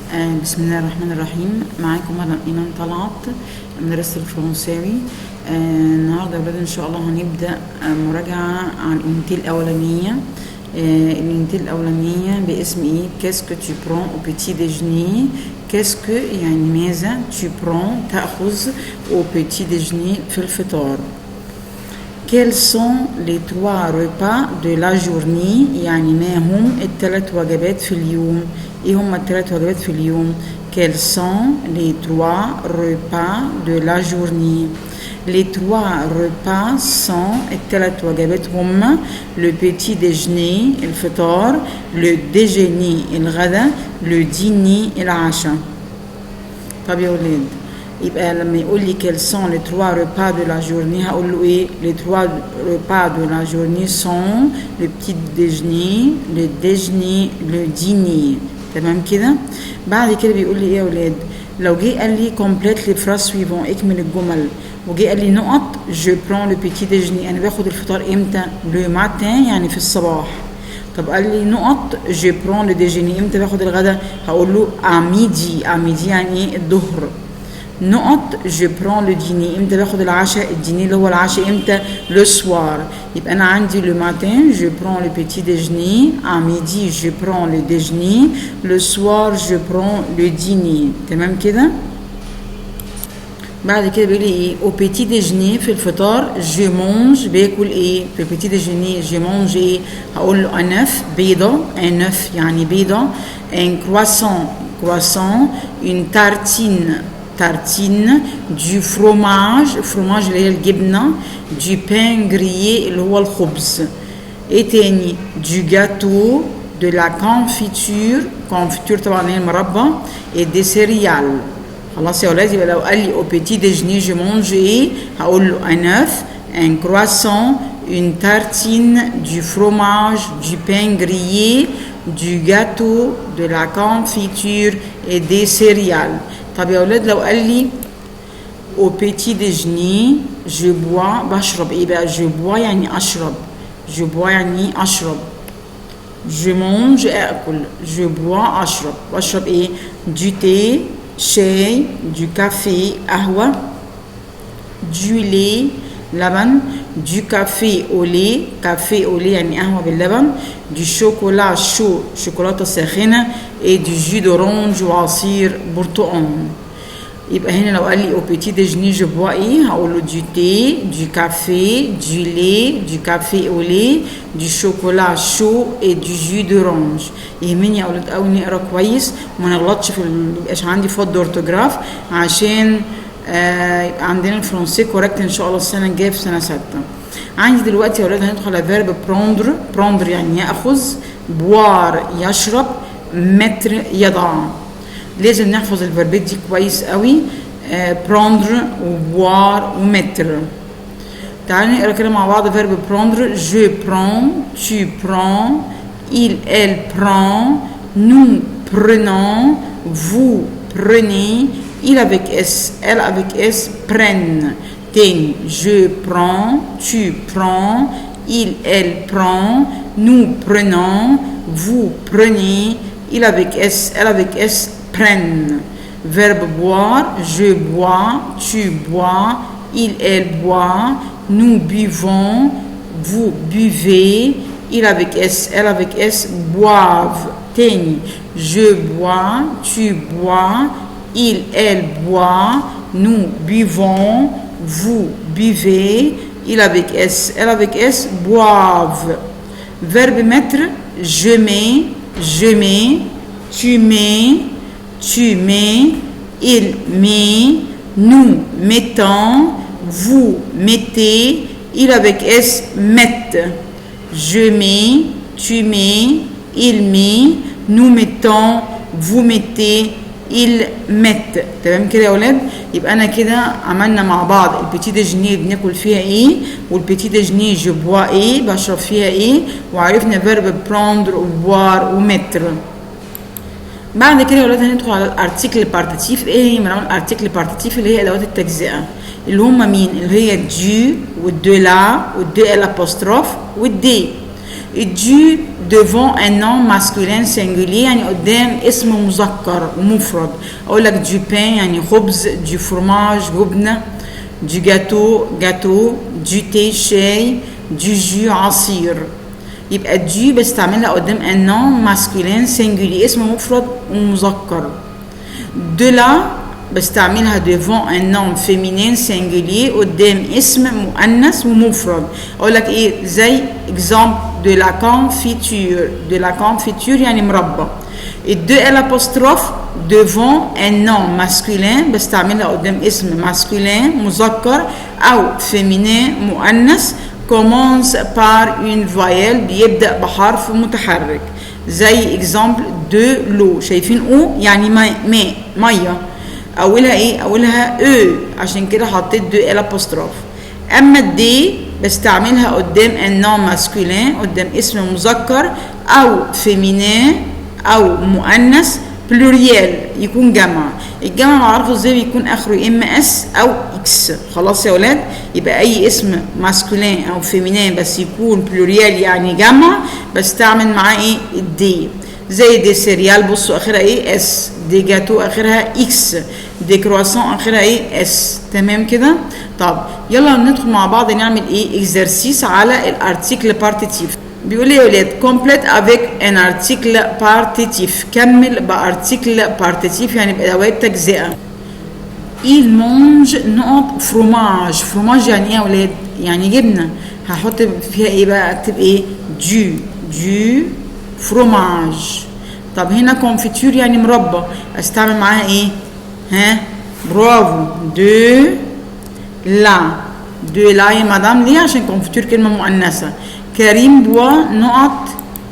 بسم الله الرحمن الرحيم. معاكم أنا إيمان طلعت مدرسة الفرنساوي. النهارده يا ولاد إن شاء الله هنبدأ مراجعة عن الأونتي الأولانية. الأونتي الأولانية باسم إيه؟ كاسكو tu prends au petit déjeuner. كاسكو يعني ماذا؟ tu prends تأخذ au petit déjeuner في الفطار. Quels sont les 3 repas de la journée؟ يعني ما هم الثلاث وجبات في اليوم؟ ايه هم الثلاث وجبات في اليوم؟ Quels sont les 3 repas de la journée؟ Les 3 repas sont الثلاث وجبات هم le petit déjeuner الفطار، le déjeuner الغداء، le dîner العشاء. طب يا ولاد يبقى لما يقول لي quels sont les 3 repas de la journée هقول له ايه؟ les 3 repas de la journée sont le petit déjeuner، le déjeuner، le dîner. تمام كده؟ بعد كده بيقول لي ايه يا ولاد؟ لو جه قال لي complète les phrases suivantes اكمل الجمل، وجه قال لي نقط je prends le petit déjeuner انا باخد الفطار امتى؟ le matin يعني في الصباح. طب قال لي نقط je prends le déjeuner امتى باخد الغداء؟ هقول له à midi. à midi يعني ايه؟ الظهر. نقط je prends le dîner امتى باخد العشاء؟ الديني اللي هو العشاء امتى؟ le soir. يبقى انا عندي le matin je prends le petit déjeuner، à midi je prends le déjeuner، le soir je prends le dîner. تمام كده؟ بعد كده بيقول لي ايه؟ au petit déjeuner في الفطار je mange باكل ايه؟ في البيتي ديجيني je mange ايه؟ هقول له un œuf بيضة، un œuf يعني بيضة، un croissant، une tartine، du fromage اللي هي الجبنة، du pain grillé اللي هو الخبز. ايه تاني؟ du gâteau، de la confiture طبعا هي المربى، et des céréales. خلاص يا ولاد، يبقى لو قال لي au petit déjeuner je mange ايه؟ هقول له un œuf، un croissant، une tartine، du fromage، du pain grillé، du gâteau، de la confiture et des céréales. طب يا ولاد لو قال لي au petit déjeuner je bois بشرب ايه بقى؟ je bois يعني اشرب، je bois يعني اشرب، je mange اكل، je bois اشرب، بشرب ايه؟ du thé شاي، du café قهوة، du lait لبن، du café au lait يعني قهوة باللبن، du chocolat chaud شوكولاتة ساخنة، et du jus d'orange وعصير برتقال. يبقى هنا لو قال لي au petit déjeuner je bois ايه؟ هقول له du thé، du café، du lait، du café au lait، du chocolat chaud et du jus d'orange. يهمني يا اولاد قوي نقرا كويس وما نغلطش في ميبقاش عندي فض اورتوجراف، عشان يبقى عندنا الفرنسي كوريكت ان شاء الله السنه الجايه في سنه 6. عندي دلوقتي يا ولاد هندخل على فيرب prendre يعني ياخذ، بوار يشرب، متر يضع. لازم نحفظ الفيربات دي كويس قوي، prendre وبوار ومتر. تعالوا نقرا كده مع بعض فيرب prendre. je prends، tu prends، elle prend، nous prenons، vous prenez، il avec S، elle avec S prennent. تاني je prends، tu prends، elle prend، nous prenons، vous prenez، il avec S، elle avec S prennent. Verbe boire, je bois، tu bois، elle boit، nous buvons، vous buvez، il avec S، elle avec S boivent. تاني je bois، tu bois، elle boit، nous buvons، vous buvez، il avec S، elle avec S boivent. Verbe mettre, je mets، tu mets، il met، nous mettons، vous mettez، il avec S mettent. je mets، tu mets، il met، nous mettons، vous mettez، ils mettent. تمام كده يا ولاد؟ يبقى انا كده عملنا مع بعض البيتي ديجيني بناكل فيها ايه، والبيتي ديجيني جو بوا ايه بشرب فيها ايه، وعرفنا فيرب prendre وبوار ومتر. بعد كده يا ولاد هندخل على الارتيكل بارتيتيف. ايه هي معنى الارتيكل بارتيتيف؟ اللي هي ادوات التجزئه، اللي هم مين؟ اللي هي دو والدو لا والدو الابوستروف والدي. الدو devant un nom masculin singulier يعني قدام اسم مذكر ومفرد. اقول لك du pain يعني خبز, du fromage جبنه, du gâteau du thé شاي, du jus عصير. يبقى du بستعملها قدام un nom masculin singulier اسم مفرد ومذكر. de la بستعملها devant un nom féminin singulier قدام اسم مؤنث ومفرد. اقول لك ايه زي exemple de la confiture يعني مربى. et de l'apostrophe devant un nom masculin بستعملها قدام اسم masculin مذكر او féminin مؤنث commence par une voyelle بيبدأ بحرف متحرك. زي exemple de l'eau, شايفين او يعني ماء ميه, اولها ايه اولها او عشان كده حطيت دو الابوستروف. اما الدي بستعملها قدام النوم ماسكولين قدام اسم مذكر او فيمينين او مؤنث بلوريال يكون جمع. الجمع معرفه ازاي بيكون اخره ام اس او اكس. خلاص يا ولاد, يبقى اي اسم ماسكولين او فيمينين بس يكون بلوريال يعني جمع بستعمل معاه ايه الدي. زي دي سيريال بصوا اخرها ايه اس, دي جاتو اخرها اكس, دي كرواسون اخرها ايه اس. تمام كده. طب يلا ندخل مع بعض نعمل ايه اكزرسيس على الارتيكل بارتيتيف. بيقول لي يا ولاد كومبليت افيك ان ارتيكل بارتيتيف, كمل بارتيكل بارتيتيف يعني بادوات تجزئه. il mange نقط فروماج. فروماج يعني ايه يا ولاد؟ يعني جبنه. هحط فيها ايه بقى؟ اكتب ايه دو فروماج. طب هنا كونفيتور يعني مربى, استعمل معاها ايه؟ ها برافو دو لا يا مدام. ليه؟ عشان كونفيتور كلمه مؤنثه. كريم بوا نقط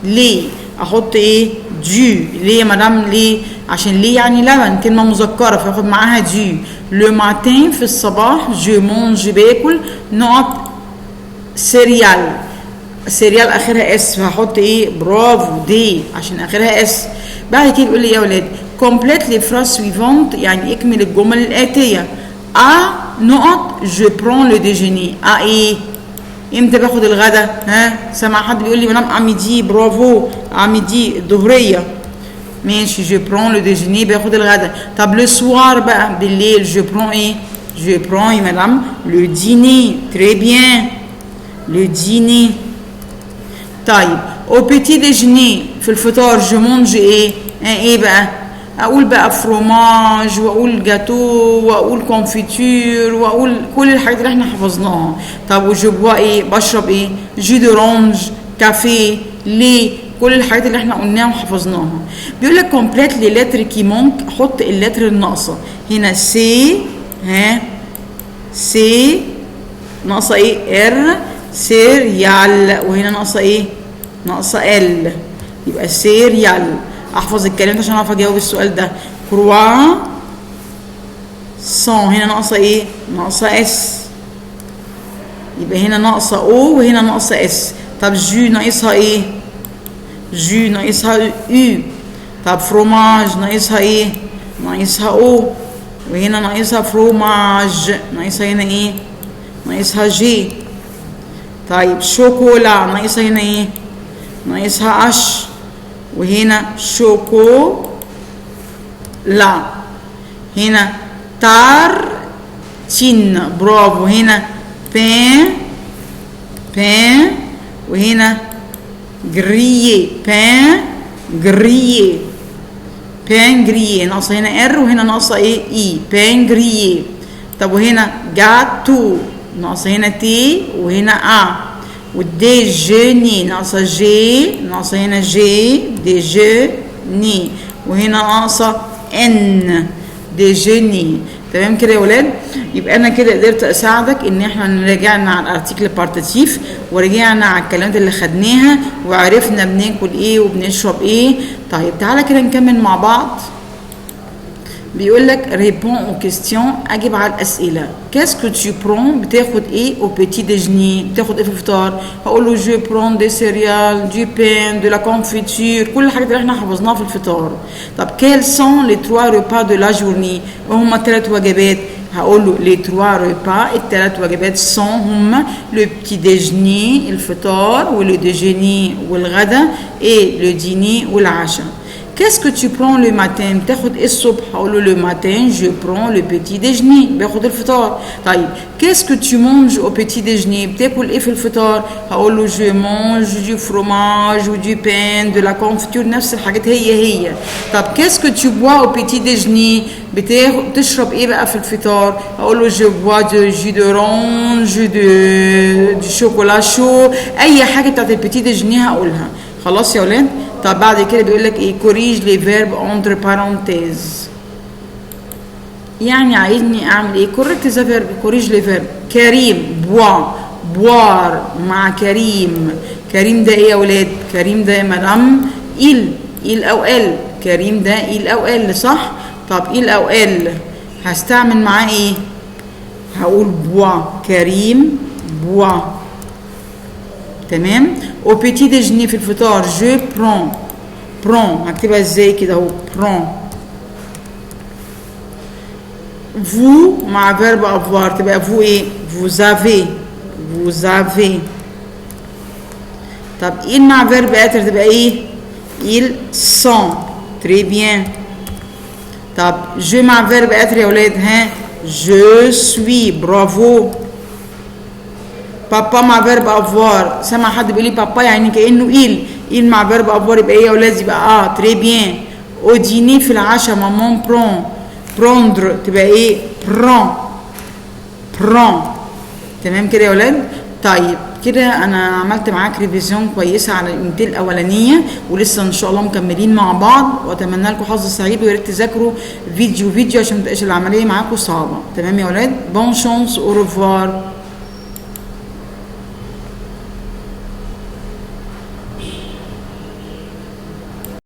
ليه, احط ايه دو. ليه يا مدام؟ ليه؟ عشان ليه يعني لبن كلمه مذكره فاخد معاها دو. لو ماتين في الصباح جو مونج باكل نقط سيريال اخرها اس فهحط ايه برافو دي عشان اخرها اس. بعد كده بيقول لي يا ولاد كومبليت لي فراز سويفونت يعني اكمل الجمل الاتيه. نقط جو برون لو ديجيني. ايه امتى باخد الغدا؟ ها سمع حد بيقول لي بنام اميدي. برافو اميدي الظهريه. ماشي جو برون لو ديجيني باخد الغدا. طب لو سوار بقى بالليل جو برون ايه؟ جو برون يا مدام لو ديني. تري بيان لو ديني. طيب او بيتي ديجيني في الفطار جو مونج ايه؟ ايه بقى؟ اقول بقى فروماج واقول جاتو واقول كونفيتور واقول كل الحاجات اللي احنا حفظناها. طب وجو بوا ايه؟ بشرب ايه؟ جو دورانج كافيه ليه؟ كل الحاجات اللي احنا قلناها وحفظناها. بيقول لك كومبليت لي لتر كي مونك, حط اللتر الناقصه. هنا سي سي ناقصه ايه؟ ار سيريال. وهنا ناقصه ايه؟ ناقصه ال. يبقى سيريال. احفظ الكلام ده عشان اعرف اجاوب السؤال ده. كروا سون هنا ناقصه ايه؟ ناقصه اس. يبقى هنا ناقصه او وهنا ناقصه اس. طب جو ناقصها ايه؟ جو ناقصها او. طب فروماج ناقصها ايه؟ ناقصها او. وهنا ناقصها فروماج ناقصها هنا ايه؟ ناقصها جي. طيب شوكولا ناقصها هنا ايه؟ ناقصها اش. وهنا شوكو لا. هنا تار تين. برافو. هنا بان وهنا جريي بان جريي ناقصه هنا ار وهنا ناقصه ايه؟ اي بان جريي. طب وهنا جاتو ناقصه هنا تي وهنا والدي جوني ناقصه جي ناقصه هنا جي دي جوني وهنا ناقصه ان دي جوني. تمام كده يا ولاد. يبقى انا كده قدرت اساعدك ان احنا رجعنا على الارتيكل بارتيتيف ورجعنا على الكلمات اللي خدناها وعرفنا بناكل ايه وبنشرب ايه. طيب تعالى كده نكمل مع بعض. بيقول لك ريبون او كيستيون, اجب على الاسئله. كاسكو تو برون بتاخد ايه او بيتي ديجني؟ بتاخد ايه في الفطار؟ هقول له جو برون دي سيريال دي بان دو لا كونفيتور كل الحاجات اللي احنا حفظناها في الفطار. طب كيل سون لي 3 ريبا دو لا جورني؟ وهما 3 وجبات. هقول له les 3 repas الثلاث وجبات sont هما le petit déjeuner الفطار واللي déjeuner والغدا et le dîner والعشاء. Qu'est-ce que tu prends le matin؟ بتاخد ايه الصبح؟ هقول له le matin je prends le petit déjeuner باخد الفطار. طيب qu'est-ce que tu manges au petit déjeuner؟ بتاكل ايه في الفطار؟ هقول له je mange du fromage ou du pain de la confiture نفس الحاجات هي. طب qu'est-ce que tu bois au petit déjeuner؟ بتشرب ايه بقى في الفطار؟ هقول له je bois de jus d'orange du chocolat chaud اي حاجه بتاعت البيتي ديجني هقولها. خلاص يا ولاد؟ طب بعد كده بيقول لك ايه corrige les verbes entre parenthèses يعني عايزني اعمل ايه correct the verb corrige les verbes. كريم boire مع كريم ده ايه يا ولاد؟ كريم ده يا مدام il او ال كريم ده il او ال صح؟ طب il او ال هستعمل معاه ايه؟ هقول كريم تمام. au petit déjeuner في الفطار je prends هكتبها ازاي كده اهو prends. vous مع verbe avoir تبقى vous ايه؟ vous avez. طب il مع verbe être تبقى ايه؟ ils sont très bien. طب je مع verbe être يا ولاد ها je suis برافو. بابا مع فيرب افوار سمع حد بيقول لي بابا يعني كانه il مع فيرب افوار يبقى ايه يا ولاد؟ يبقى تري بيان. او ديني في العشاء مامون بروندر تبقى ايه؟ برون تمام كده يا ولاد. طيب كده انا عملت معاك ريفيزيون كويسه على اليونتين الاولانيه ولسه ان شاء الله مكملين مع بعض واتمنى لكم حظ سعيد ويا ريت تذاكروا فيديو عشان ما تبقاش العمليه معاكم صعبه. تمام يا ولاد؟ بون شانس او ريفوار.